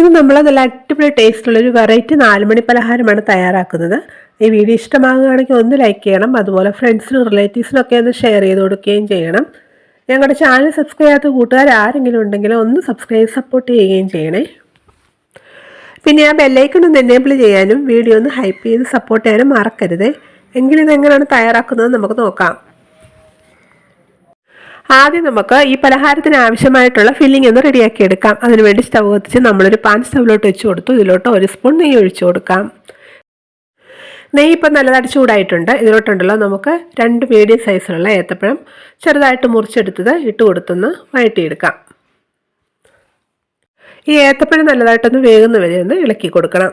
ഇത് നമ്മൾ നല്ല അടിപൊളി ടേസ്റ്റുള്ളൊരു വെറൈറ്റി 4 മണി പലഹാരമാണ് തയ്യാറാക്കുന്നത്. ഈ വീഡിയോ ഇഷ്ടമാകുകയാണെങ്കിൽ ഒന്ന് ലൈക്ക് ചെയ്യണം. അതുപോലെ ഫ്രണ്ട്സിനും റിലേറ്റീവ്സിനൊക്കെ ഒന്ന് ഷെയർ ചെയ്ത് കൊടുക്കുകയും ചെയ്യണം. ഞങ്ങളുടെ ചാനൽ സബ്സ്ക്രൈബ് ചെയ്യാത്ത കൂട്ടുകാർ ആരെങ്കിലും ഉണ്ടെങ്കിൽ ഒന്ന് സപ്പോർട്ട് ചെയ്യുകയും ചെയ്യണേ. പിന്നെ ആ ബെല്ലൈക്കൺ ഒന്ന് എനേബിൾ ചെയ്യാനും വീഡിയോ ഒന്ന് ഹൈപ്പ് ചെയ്ത് സപ്പോർട്ട് ചെയ്യാനും മറക്കരുത്. എങ്കിലും ഇതെങ്ങനെയാണ് തയ്യാറാക്കുന്നത് നമുക്ക് നോക്കാം. ആദ്യം നമുക്ക് ഈ പലഹാരത്തിന് ആവശ്യമായിട്ടുള്ള ഫില്ലിംഗ് ഒന്ന് റെഡിയാക്കി എടുക്കാം. അതിനുവേണ്ടി സ്റ്റവ് കത്തിച്ച് നമ്മളൊരു പാൻ സ്റ്റവിലോട്ട് വെച്ച് കൊടുത്തു. ഇതിലോട്ട് 1 സ്പൂൺ നെയ്യ് ഒഴിച്ചു കൊടുക്കാം. നെയ്യ് ഇപ്പം നല്ലതായിട്ട് ചൂടായിട്ടുണ്ട്. ഇതിലോട്ടുണ്ടല്ലോ നമുക്ക് 2 മീഡിയം സൈസിലുള്ള ഏത്തപ്പഴം ചെറുതായിട്ട് മുറിച്ചെടുത്തത് ഇട്ട് കൊടുത്തൊന്ന് വഴറ്റിയെടുക്കാം. ഈ ഏത്തപ്പഴം നല്ലതായിട്ടൊന്ന് വേകുന്ന വരെ ഒന്ന് ഇളക്കി കൊടുക്കണം.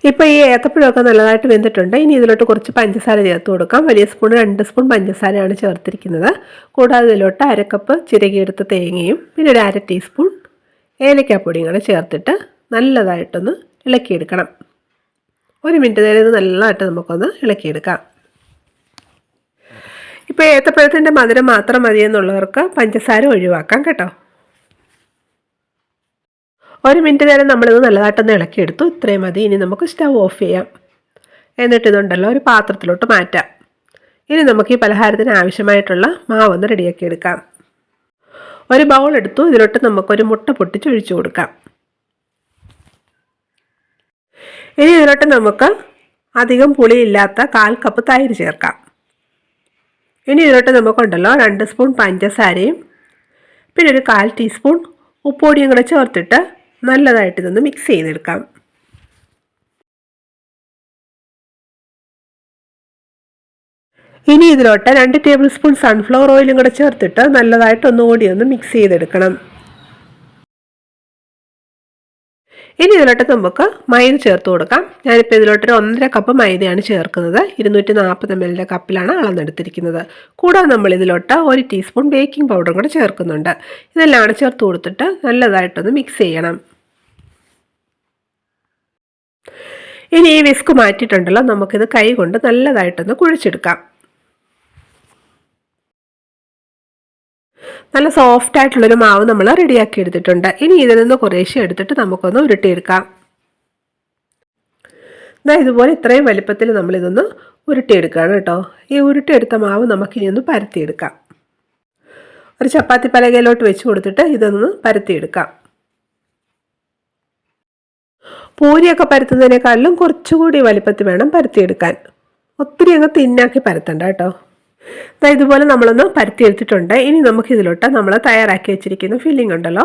ഇപ്പോൾ ഈ ഏത്തപ്പഴമൊക്കെ നല്ലതായിട്ട് വെന്തിട്ടുണ്ട്. ഇനി ഇതിലോട്ട് കുറച്ച് പഞ്ചസാര ചേർത്ത് കൊടുക്കാം. വലിയ സ്പൂൺ 2 സ്പൂൺ പഞ്ചസാരയാണ് ചേർത്തിരിക്കുന്നത്. കൂടാതെ ഇതിലോട്ട് 1/2 കപ്പ് ചിരകിയെടുത്ത തേങ്ങയും പിന്നെ ഒരു 1/2 ടീസ്പൂൺ ഏലക്കാപ്പൊടിയും കൂടെ ചേർത്തിട്ട് നല്ലതായിട്ടൊന്ന് ഇളക്കിയെടുക്കണം. 1 മിനിറ്റ് നേരം ഇത് നല്ലതായിട്ട് നമുക്കൊന്ന് ഇളക്കിയെടുക്കാം. ഇപ്പോൾ ഏത്തപ്പഴത്തിൻ്റെ മധുരം മാത്രം മതിയെന്നുള്ളവർക്ക് പഞ്ചസാര ഒഴിവാക്കാം കേട്ടോ. 1 മിനിറ്റ് നേരം നമ്മളിത് നല്ലതായിട്ടൊന്ന് ഇളക്കിയെടുത്തു. ഇത്രയും മതി. ഇനി നമുക്ക് സ്റ്റവ് ഓഫ് ചെയ്യാം. എന്നിട്ട് ഇതുണ്ടല്ലോ ഒരു പാത്രത്തിലോട്ട് മാറ്റാം. ഇനി നമുക്ക് ഈ പലഹാരത്തിന് ആവശ്യമായിട്ടുള്ള മാവൊന്ന് റെഡിയാക്കി എടുക്കാം. ഒരു ബൗൾ എടുത്തു. ഇതിലോട്ട് നമുക്കൊരു മുട്ട പൊട്ടിച്ചൊഴിച്ചു കൊടുക്കാം. ഇനി ഇതിലോട്ട് നമുക്ക് അധികം പുളിയില്ലാത്ത 1/4 കപ്പ് തൈര് ചേർക്കാം. ഇനി ഇതിലോട്ട് നമുക്കുണ്ടല്ലോ 2 സ്പൂൺ പഞ്ചസാരയും പിന്നെ ഒരു 1/4 ടീസ്പൂൺ ഉപ്പുപൊടിയും കൂടെ ചേർത്തിട്ട് നല്ലതായിട്ട് ഇതൊന്ന് മിക്സ് ചെയ്തെടുക്കാം. ഇനി ഇതിലോട്ട് 2 ടേബിൾ സ്പൂൺ സൺഫ്ലവർ ഓയിലും കൂടെ ചേർത്തിട്ട് നല്ലതായിട്ട് ഒന്നുകൂടി ഒന്ന് മിക്സ് ചെയ്തെടുക്കണം. ഇനി ഇതിലോട്ട് നമുക്ക് മൈദ ചേർത്ത് കൊടുക്കാം. ഞാനിപ്പോൾ ഇതിലോട്ടൊരു 1.5 കപ്പ് മൈദയാണ് ചേർക്കുന്നത്. 240 ml കപ്പിലാണ് അളന്നെടുത്തിരിക്കുന്നത്. കൂടാതെ നമ്മൾ ഇതിലോട്ട് 1 ടീസ്പൂൺ ബേക്കിംഗ് പൗഡറും കൂടെ ചേർക്കുന്നുണ്ട്. ഇതെല്ലാം ചേർത്ത് കൊടുത്തിട്ട് നല്ലതായിട്ടൊന്ന് മിക്സ് ചെയ്യണം. ഇനി ഈ വിസ്ക് മാറ്റിയിട്ടുണ്ടല്ലോ നമുക്കിത് കൈ കൊണ്ട് നല്ലതായിട്ടൊന്ന് കുഴച്ചെടുക്കാം. നല്ല സോഫ്റ്റ് ആയിട്ടുള്ളൊരു മാവ് നമ്മൾ റെഡിയാക്കി എടുത്തിട്ടുണ്ട്. ഇനി ഇതിൽ നിന്ന് കുറേശ്ശെ എടുത്തിട്ട് നമുക്കൊന്ന് ഉരുട്ടിയെടുക്കാം. ഇതുപോലെ ഇത്രയും വലിപ്പത്തിൽ നമ്മളിതൊന്ന് ഉരുട്ടിയെടുക്കുകയാണ് കേട്ടോ. ഈ ഉരുട്ടിയെടുത്ത മാവ് നമുക്കിനി ഒന്ന് പരത്തിയെടുക്കാം. ഒരു ചപ്പാത്തി പലകയിലോട്ട് വെച്ച് കൊടുത്തിട്ട് ഇതൊന്ന് പരത്തിയെടുക്കാം. പൂരിയൊക്കെ പരത്തുന്നതിനേക്കാളും കുറച്ചുകൂടി വലിപ്പത്തിൽ വേണം പരത്തിയെടുക്കാൻ. ഒത്തിരി അങ്ങ് തിന്നാക്കി പരത്തണ്ട കേട്ടോ. ഇതുപോലെ നമ്മളൊന്ന് പരത്തിയെടുത്തിട്ടുണ്ട്. ഇനി നമുക്കിതിലോട്ട് നമ്മൾ തയ്യാറാക്കി വെച്ചിരിക്കുന്ന ഫില്ലിംഗ് ഉണ്ടല്ലോ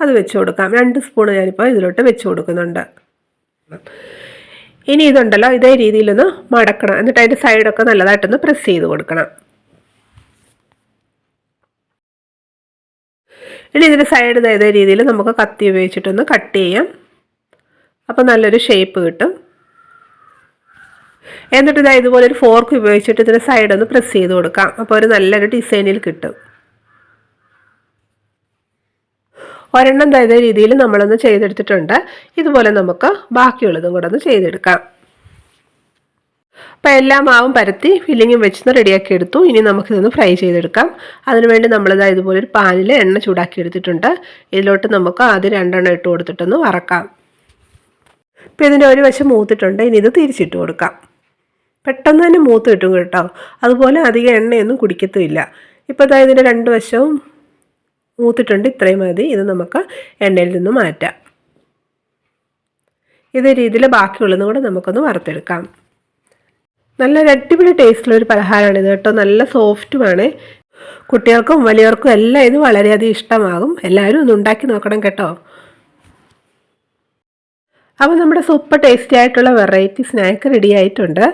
അത് വെച്ച് കൊടുക്കാം. 2 സ്പൂൺ ഞാനിപ്പോൾ ഇതിലോട്ട് വെച്ച് കൊടുക്കുന്നുണ്ട്. ഇനി ഇതുണ്ടല്ലോ ഇതേ രീതിയിലൊന്ന് മടക്കണം. എന്നിട്ട് അതിൻ്റെ സൈഡൊക്കെ നല്ലതായിട്ടൊന്ന് പ്രസ് ചെയ്ത് കൊടുക്കണം. ഇനി ഇതിൻ്റെ സൈഡ് ഇതേ രീതിയിൽ നമുക്ക് കത്തി ഉപയോഗിച്ചിട്ടൊന്ന് കട്ട് ചെയ്യാം. അപ്പോൾ നല്ലൊരു ഷേപ്പ് കിട്ടും. എന്നിട്ട് ഇതുപോലെ ഒരു ഫോർക്ക് ഉപയോഗിച്ചിട്ട് ഇതിൻ്റെ സൈഡൊന്ന് പ്രസ് ചെയ്ത് കൊടുക്കാം. അപ്പോൾ ഒരു നല്ലൊരു ഡിസൈനിൽ കിട്ടും. ഒരെണ്ണം ഇതേ രീതിയിൽ നമ്മളൊന്ന് ചെയ്തെടുത്തിട്ടുണ്ട്. ഇതുപോലെ നമുക്ക് ബാക്കിയുള്ളതും കൂടെ ഒന്ന് ചെയ്തെടുക്കാം. അപ്പോൾ എല്ലാ മാവും പരത്തി ഫില്ലിങ്ങും വെച്ചൊന്ന് റെഡിയാക്കി എടുത്തു. ഇനി നമുക്കിതൊന്ന് ഫ്രൈ ചെയ്തെടുക്കാം. അതിനുവേണ്ടി നമ്മളിത് ഇതുപോലെ ഒരു പാനിൽ എണ്ണ ചൂടാക്കി എടുത്തിട്ടുണ്ട്. ഇതിലോട്ട് നമുക്ക് ആദ്യം 2 എണ്ണം ഇട്ട് കൊടുത്തിട്ടൊന്ന് വറക്കാം. ഇപ്പോൾ ഇതിൻ്റെ ഒരു വശം മൂത്തിട്ടുണ്ട്. ഇനി ഇത് തിരിച്ചിട്ട് കൊടുക്കാം. പെട്ടെന്ന് തന്നെ മൂത്ത് കിട്ടും കേട്ടോ. അതുപോലെ അധികം എണ്ണയൊന്നും കുടിക്കത്തുമില്ല. ഇപ്പോൾ ഇതിൻ്റെ 2 വശവും മൂത്തിട്ടുണ്ട്. ഇത്രയും മതി. ഇത് നമുക്ക് എണ്ണയിൽ നിന്ന് മാറ്റാം. ഇതേ രീതിയിൽ ബാക്കിയുള്ളതും കൂടെ നമുക്കൊന്ന് വറുത്തെടുക്കാം. നല്ല അടിപൊളി ടേസ്റ്റുള്ളൊരു പലഹാരമാണിത് കേട്ടോ. നല്ല സോഫ്റ്റുമാണ്. കുട്ടികൾക്കും വലിയവർക്കും എല്ലാം ഇത് വളരെയധികം ഇഷ്ടമാകും. എല്ലാവരും ഒന്ന് ഉണ്ടാക്കി നോക്കണം കേട്ടോ. അപ്പോൾ നമ്മുടെ സൂപ്പർ ടേസ്റ്റി ആയിട്ടുള്ള വെറൈറ്റി സ്നാക്ക് റെഡി ആയിട്ടുണ്ട്.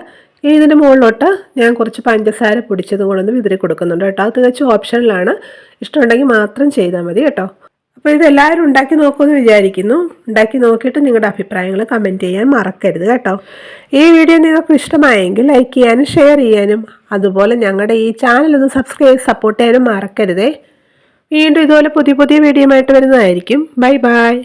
ഇതിന് മുകളിലോട്ട് ഞാൻ കുറച്ച് പഞ്ചസാര പൊടിച്ചതും കൂടെ ഒന്ന് വിതറി കൊടുക്കുന്നുണ്ട് കേട്ടോ. അത് തികച്ചും ഓപ്ഷനിലാണ്. ഇഷ്ടമുണ്ടെങ്കിൽ മാത്രം ചെയ്താൽ മതി കേട്ടോ. അപ്പോൾ ഇതെല്ലാവരും ഉണ്ടാക്കി നോക്കുമെന്ന് വിചാരിക്കുന്നു. ഉണ്ടാക്കി നോക്കിയിട്ട് നിങ്ങളുടെ അഭിപ്രായങ്ങൾ കമൻറ്റ് ചെയ്യാൻ മറക്കരുത് കേട്ടോ. ഈ വീഡിയോ നിങ്ങൾക്ക് ഇഷ്ടമായെങ്കിൽ ലൈക്ക് ചെയ്യാനും ഷെയർ ചെയ്യാനും അതുപോലെ ഞങ്ങളുടെ ഈ ചാനലൊന്ന് സബ്സ്ക്രൈബ് സപ്പോർട്ട് ചെയ്യാനും മറക്കരുതേ. വീണ്ടും ഇതുപോലെ പുതിയ വീഡിയോ ആയിട്ട് വരുന്നതായിരിക്കും. Bye bye.